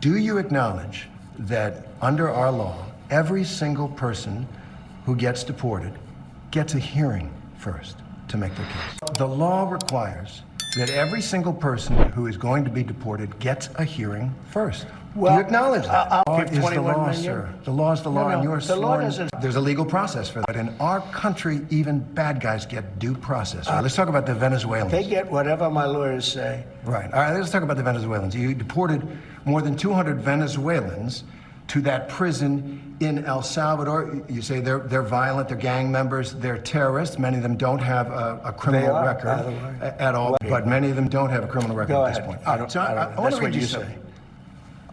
Do you acknowledge that under our law, every single person who gets deported gets a hearing first to make their case? The law requires that every single person who is going to be deported gets a hearing first. Well, do you acknowledge that? I'll The law give is the 21 law, million. sir. The law is the law, and you're the law sworn. doesn't. There's a legal process for that. But in our country, even bad guys get due process. Let's talk about the Venezuelans. They get whatever my lawyers say. Right. All right, let's talk about the Venezuelans. You deported more than 200 Venezuelans to that prison in El Salvador. You say they're violent, they're gang members, they're terrorists. Many of them don't have a criminal record at all, but many of them don't have a criminal record at this point. I want to read you something.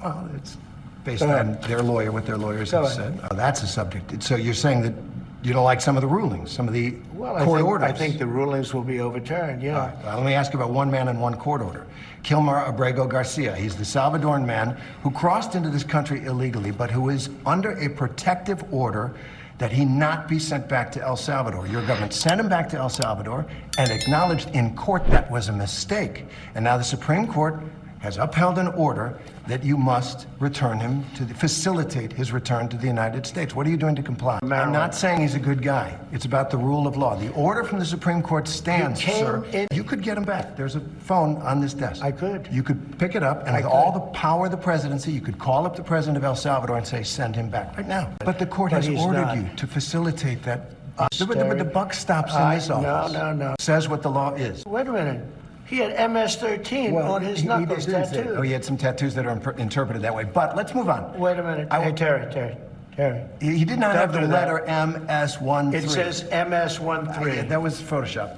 Well, it's based on their lawyer, what their lawyers have said. That's a subject. So you're saying that you don't like some of the rulings, some of the court orders? I think the rulings will be overturned, yeah. All right. Well, let me ask you about one man and one court order. Kilmar Abrego Garcia. He's the Salvadoran man who crossed into this country illegally, but who is under a protective order that he not be sent back to El Salvador. Your government sent him back to El Salvador and acknowledged in court that was a mistake. And now the Supreme Court has upheld an order that you must return him facilitate his return to the United States. What are you doing to comply? I'm not saying he's a good guy. It's about the rule of law. The order from the Supreme Court stands, sir. You could get him back. There's a phone on this desk. I could. You could pick it up, and with all the power of the presidency, you could call up the president of El Salvador and say, send him back right now. But the court has ordered you to facilitate that. But the buck stops in this office. No. Says what the law is. Wait a minute. He had MS-13 on his knuckles tattooed. Oh, he had some tattoos that are interpreted that way. But let's move on. Wait a minute. Hey, Terry. He did not have the letter MS-13. It says MS-13. Yeah, that was Photoshopped.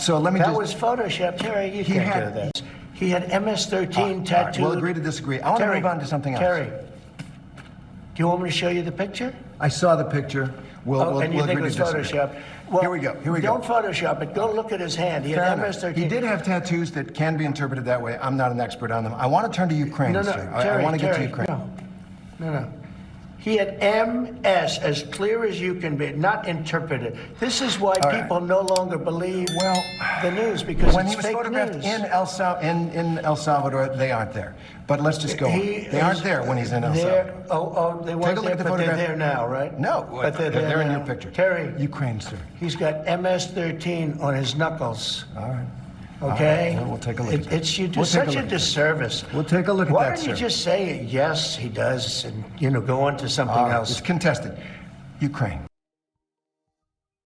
So let me That was Photoshopped. Terry, you can't do that. He had MS-13 tattooed. Right, we'll agree to disagree. I want to move on to something else. Terry, do you want me to show you the picture? I saw the picture. We'll and you think it was Photoshopped? Well, here we go. Don't Photoshop it. Go look at his hand. He had MS-13. He did have tattoos that can be interpreted that way. I'm not an expert on them. I want to turn to Ukraine, sir. Terry, I want to get to Ukraine. No. He had MS as clear as you can be, not interpreted. This is why people no longer believe the news, because when it's he was fake photographed news. in El Salvador, they aren't there. But let's just go on. They aren't there when he's in El Salvador. They weren't there, but they're there now, right? No, but they're there in now. your picture. Terry. Ukraine, sir. He's got MS-13 on his knuckles. All right. Okay? Well, we'll take a look at that. You do such a disservice. We'll take a look at that, Why don't sir. you just say, yes, he does, and, go on to something else? It's contested. Ukraine.